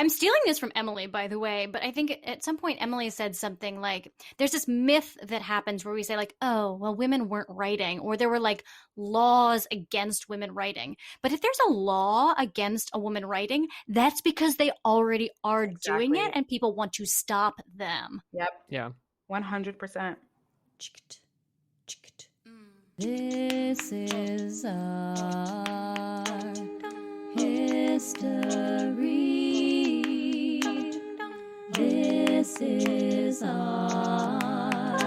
I'm stealing this from Emily, by the way, but I think at some point Emily said something like, there's this myth that happens where we say like, oh, well, women weren't writing, or there were like laws against women writing. But if there's a law against a woman writing, that's because they already are doing it and people want to stop them. Yep. Yeah. 100%. This is our history. This is our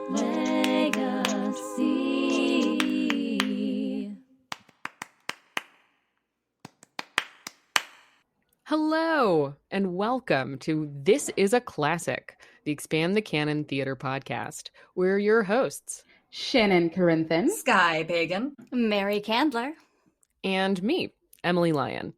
legacy. Hello, and welcome to This is a Classic, the Expand the Canon Theater podcast. We're your hosts, Shannon Corinthian, Skye Pagan, Mary Candler, and me, Emily Lyon.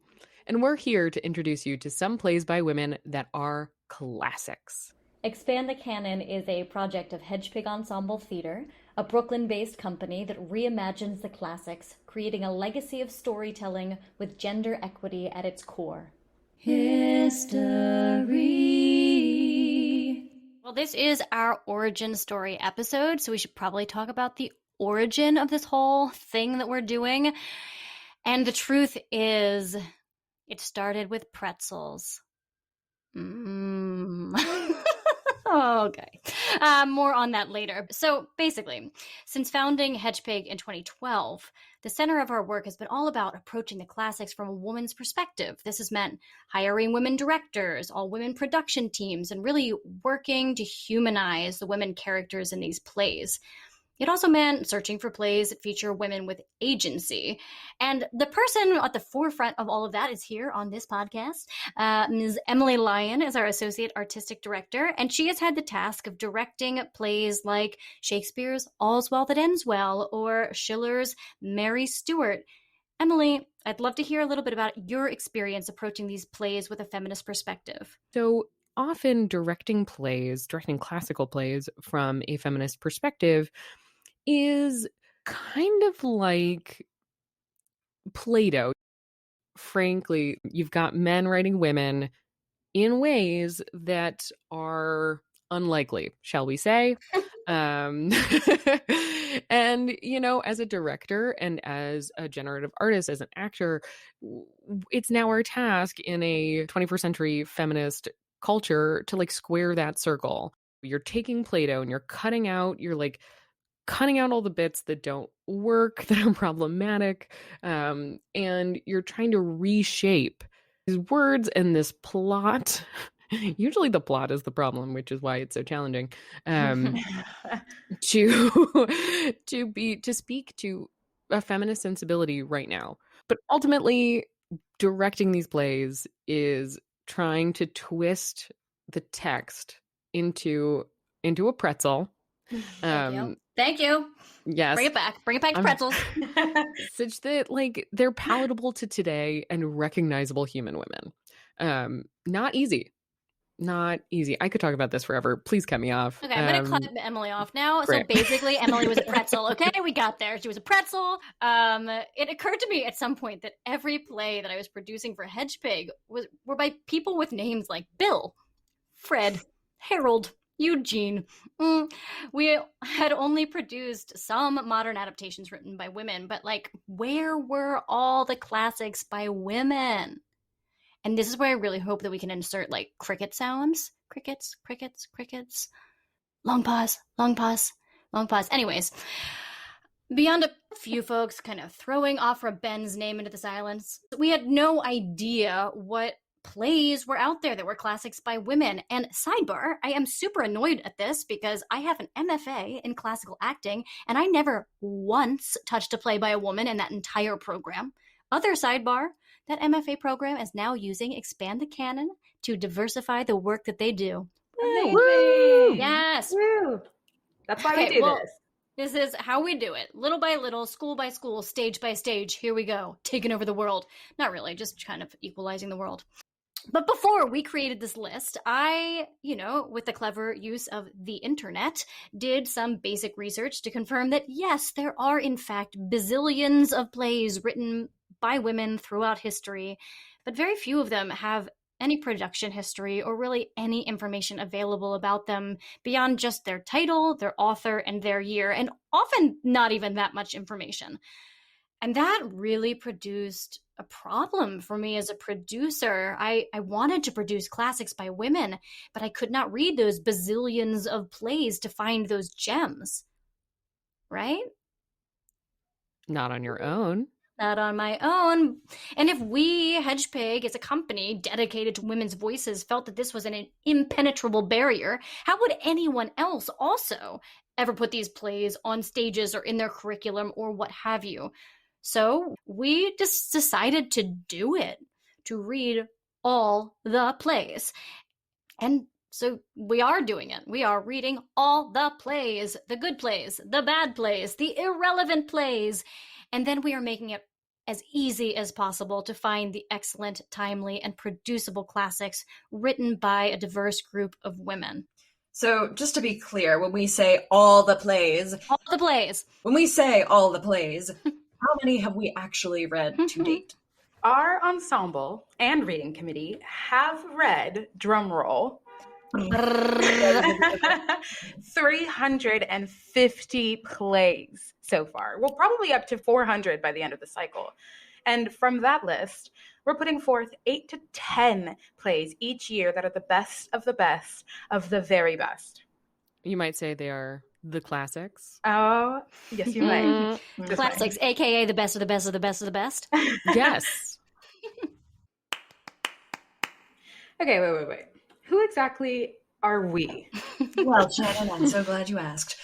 And we're here to introduce you to some plays by women that are classics. Expand the Canon is a project of Hedgepig Ensemble Theater, a Brooklyn-based company that reimagines the classics, creating a legacy of storytelling with gender equity at its core. History. Well, this is our origin story episode, so we should probably talk about the origin of this whole thing that we're doing. And the truth is, it started with pretzels. Okay. More on that later. So basically, since founding Hedgepig in 2012, the center of our work has been all about approaching the classics from a woman's perspective. This has meant hiring women directors, all women production teams, and really working to humanize the women characters in these plays. It also meant searching for plays that feature women with agency. And the person at the forefront of all of that is here on this podcast. Ms. Emily Lyon is our Associate Artistic Director, and she has had the task of directing plays like Shakespeare's All's Well That Ends Well or Schiller's Mary Stuart. Emily, I'd love to hear a little bit about your experience approaching these plays with a feminist perspective. So often directing classical plays from a feminist perspective is kind of like Play-Doh. Frankly, you've got men writing women in ways that are unlikely, shall we say. And, as a director and as a generative artist, as an actor, it's now our task in a 21st century feminist culture to square that circle. You're taking Play-Doh and you're cutting out all the bits that don't work, that are problematic, and you're trying to reshape these words and this plot. Usually the plot is the problem, which is why it's so challenging, to speak to a feminist sensibility right now. But ultimately, directing these plays is trying to twist the text into a pretzel. Thank you. Yes. Bring it back to pretzels. Such that they're palatable to today and recognizable human women. Not easy. I could talk about this forever. Please cut me off. Okay, I'm going to cut Emily off now. Great. So basically, Emily was a pretzel. Okay, we got there. She was a pretzel. It occurred to me at some point that every play that I was producing for Hedgepig were by people with names like Bill, Fred, Harold, Eugene. We had only produced some modern adaptations written by women, but where were all the classics by women? And this is where I really hope that we can insert cricket sounds. Crickets, crickets, crickets. Long pause, long pause, long pause. Anyways, beyond a few folks kind of throwing Afra Ben's name into the silence, we had no idea what plays were out there that were classics by women. And sidebar, I am super annoyed at this because I have an MFA in classical acting and I never once touched a play by a woman in that entire program. Other sidebar, that MFA program is now using Expand the Canon to diversify the work that they do. Woo! Yes. Woo! That's why we do this. This is how we do it. Little by little, school by school, stage by stage. Here we go. Taking over the world. Not really, just kind of equalizing the world. But before we created this list, I, with the clever use of the internet, did some basic research to confirm that, yes, there are, in fact, bazillions of plays written by women throughout history, but very few of them have any production history or really any information available about them beyond just their title, their author, and their year, and often not even that much information. And that really produced a problem for me as a producer. I wanted to produce classics by women, but I could not read those bazillions of plays to find those gems. Right? Not on your own. Not on my own. And if we, Hedgepig, as a company dedicated to women's voices, felt that this was an impenetrable barrier, how would anyone else also ever put these plays on stages or in their curriculum or what have you? So we just decided to do it, to read all the plays. And so we are doing it. We are reading all the plays, the good plays, the bad plays, the irrelevant plays. And then we are making it as easy as possible to find the excellent, timely, and producible classics written by a diverse group of women. So just to be clear, when we say all the plays, when we say all the plays, how many have we actually read to date? Our ensemble and reading committee have read, drumroll, 350 plays so far. We'll probably up to 400 by the end of the cycle. And from that list, we're putting forth 8 to 10 plays each year that are the best of the very best. You might say they are the classics. Oh, yes, you might. Classics, aka the best of the best of the best of the best. Yes. Okay, wait. Who exactly are we? Well, Shannon, I'm so glad you asked.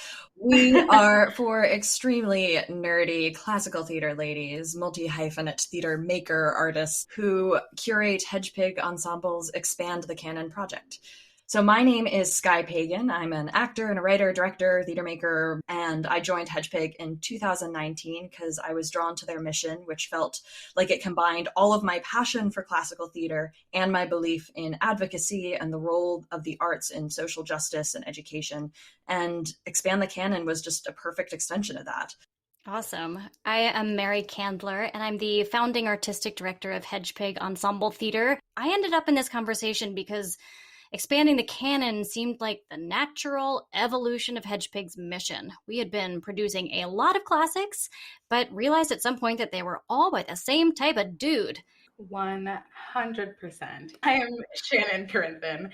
We are four extremely nerdy classical theater ladies, multi-hyphenate theater maker artists who curate Hedgepig Ensemble's Expand the Canon project. So my name is Skye Pagan. I'm an actor and a writer, director, theater maker, and I joined Hedgepig in 2019 because I was drawn to their mission, which felt like it combined all of my passion for classical theater and my belief in advocacy and the role of the arts in social justice and education. And Expand the Canon was just a perfect extension of that. Awesome. I am Mary Candler, and I'm the founding artistic director of Hedgepig Ensemble Theater. I ended up in this conversation because expanding the canon seemed like the natural evolution of Hedgepig's mission. We had been producing a lot of classics, but realized at some point that they were all by the same type of dude. 100%. I am Shannon Corinthian,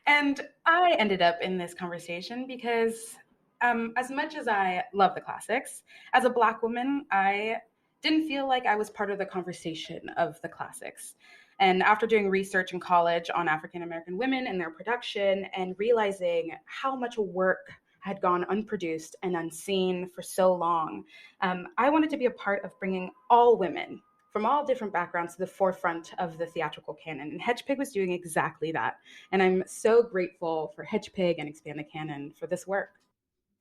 and I ended up in this conversation because as much as I love the classics, as a Black woman, I didn't feel like I was part of the conversation of the classics. And after doing research in college on African-American women and their production and realizing how much work had gone unproduced and unseen for so long, I wanted to be a part of bringing all women from all different backgrounds to the forefront of the theatrical canon. And Hedgepig was doing exactly that. And I'm so grateful for Hedgepig and Expand the Canon for this work.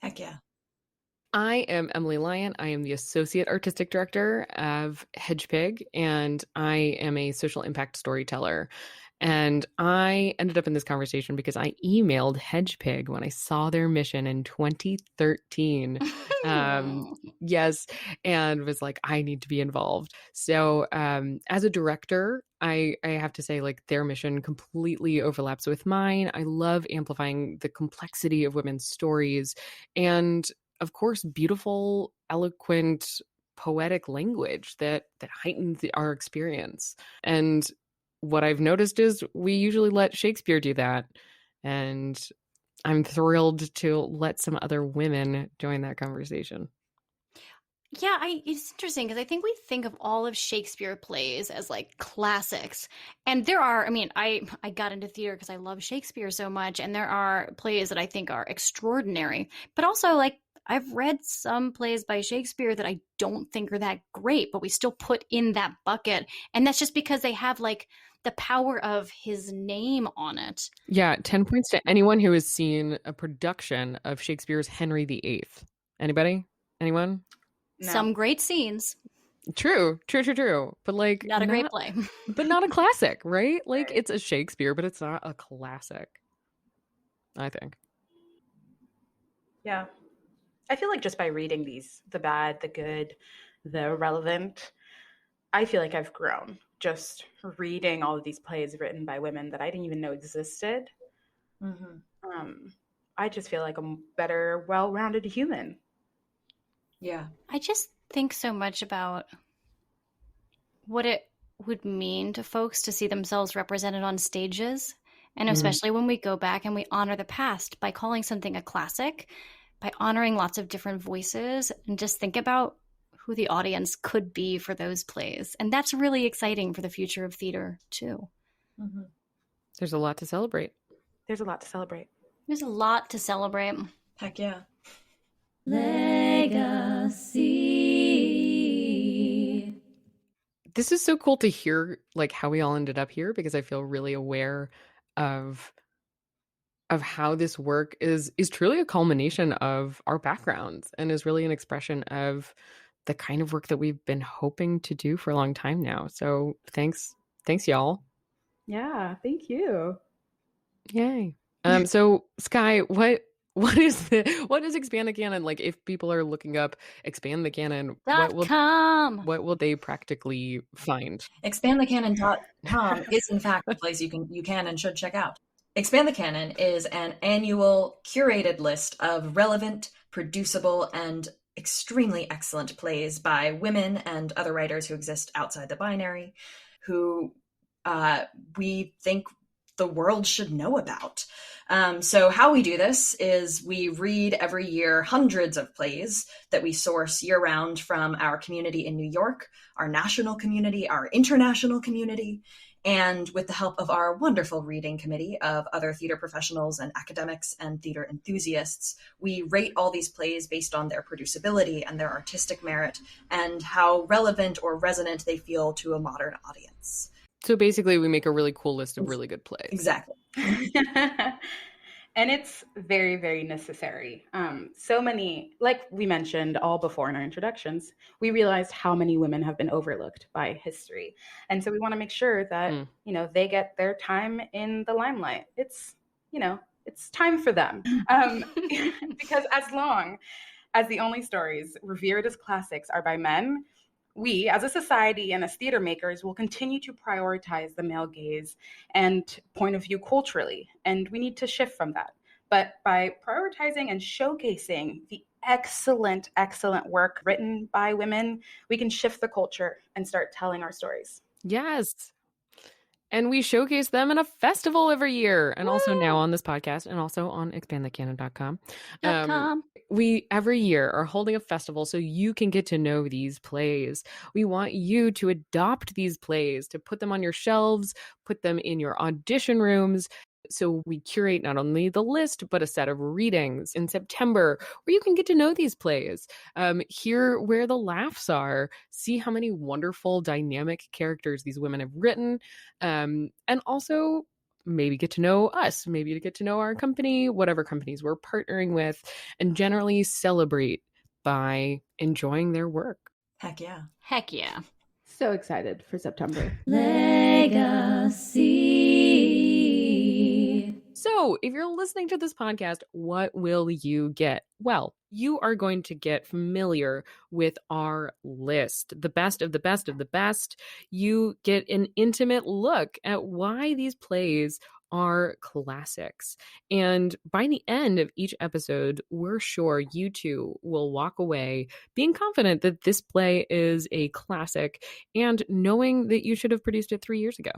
Heck yeah. I am Emily Lyon. I am the Associate Artistic Director of Hedgepig, and I am a social impact storyteller. And I ended up in this conversation because I emailed Hedgepig when I saw their mission in 2013. Yes, and was like, I need to be involved. So as a director, I have to say, like, their mission completely overlaps with mine. I love amplifying the complexity of women's stories and, of course, beautiful, eloquent, poetic language that heightens our experience. And what I've noticed is we usually let Shakespeare do that. And I'm thrilled to let some other women join that conversation. Yeah, it's interesting because I think we think of all of Shakespeare plays as like classics. And there are, I mean, I got into theater because I love Shakespeare so much. And there are plays that I think are extraordinary. But also, like, I've read some plays by Shakespeare that I don't think are that great, but we still put in that bucket. And that's just because they have like the power of his name on it. Yeah, 10 points to anyone who has seen a production of Shakespeare's Henry VIII. Anybody? Anyone? No. Some great scenes. True. But like Not a great play. But not a classic, right? Like Right. It's a Shakespeare, but it's not a classic, I think. Yeah. I feel like just by reading these, the bad, the good, the relevant, I feel like I've grown just reading all of these plays written by women that I didn't even know existed. I just feel like a better, well-rounded human. Yeah. I just think so much about what it would mean to folks to see themselves represented on stages. And especially when we go back and we honor the past by calling something a classic, by honoring lots of different voices, and just think about who the audience could be for those plays. And that's really exciting for the future of theater, too. There's a lot to celebrate. There's a lot to celebrate. There's a lot to celebrate. Heck yeah. Legacy. This is so cool to hear, like, how we all ended up here, because I feel really aware of how this work is truly a culmination of our backgrounds and is really an expression of the kind of work that we've been hoping to do for a long time now. So thanks y'all. Yeah, thank you. Yay. So Skye, what is Expand the Canon? Like, if people are looking up Expand the Canon, what will they practically find? ExpandTheCanon.com is in fact a place you can and should check out. Expand the Canon is an annual curated list of relevant, producible, and extremely excellent plays by women and other writers who exist outside the binary, who we think the world should know about. So how we do this is we read every year hundreds of plays that we source year-round from our community in New York, our national community, our international community, and with the help of our wonderful reading committee of other theater professionals and academics and theater enthusiasts, we rate all these plays based on their producibility and their artistic merit and how relevant or resonant they feel to a modern audience. So basically, we make a really cool list of really good plays. Exactly. And it's very, very necessary. So many, like we mentioned all before in our introductions, we realized how many women have been overlooked by history. And so we want to make sure that, they get their time in the limelight. It's time for them. Because as long as the only stories revered as classics are by men, we, as a society and as theater makers, will continue to prioritize the male gaze and point of view culturally. And we need to shift from that. But by prioritizing and showcasing the excellent, excellent work written by women, we can shift the culture and start telling our stories. Yes. And we showcase them in a festival every year, and also now on this podcast, and also on expandthecanon.com. We every year are holding a festival so you can get to know these plays. We want you to adopt these plays, to put them on your shelves, put them in your audition rooms. So we curate not only the list, but a set of readings in September where you can get to know these plays, hear where the laughs are, see how many wonderful dynamic characters these women have written, and also maybe get to know us, maybe to get to know our company, whatever companies we're partnering with, and generally celebrate by enjoying their work. Heck yeah. Heck yeah. So excited for September. Legacy. So, if you're listening to this podcast, what will you get? Well, you are going to get familiar with our list, the best of the best of the best. You get an intimate look at why these plays are classics. And by the end of each episode, we're sure you two will walk away being confident that this play is a classic and knowing that you should have produced it 3 years ago.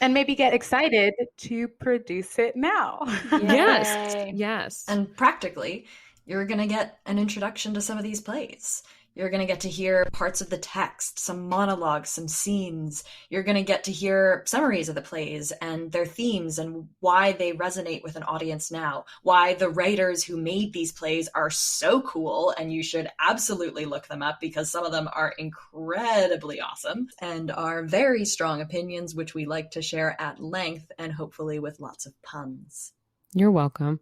And maybe get excited to produce it now. Yes. And practically, you're going to get an introduction to some of these plays. You're going to get to hear parts of the text, some monologues, some scenes. You're going to get to hear summaries of the plays and their themes and why they resonate with an audience now, why the writers who made these plays are so cool, and you should absolutely look them up because some of them are incredibly awesome and are very strong opinions, which we like to share at length and hopefully with lots of puns. You're welcome.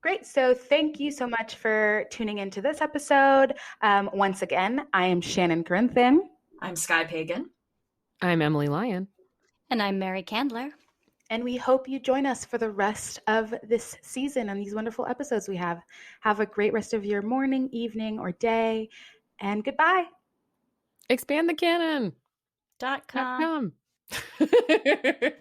Great. So thank you so much for tuning into this episode. Once again, I am Shannon Corinthian. I'm Skye Pagan. I'm Emily Lyon. And I'm Mary Candler. And we hope you join us for the rest of this season and these wonderful episodes we have. Have a great rest of your morning, evening, or day. And goodbye. Expand the Canon. .com. .com.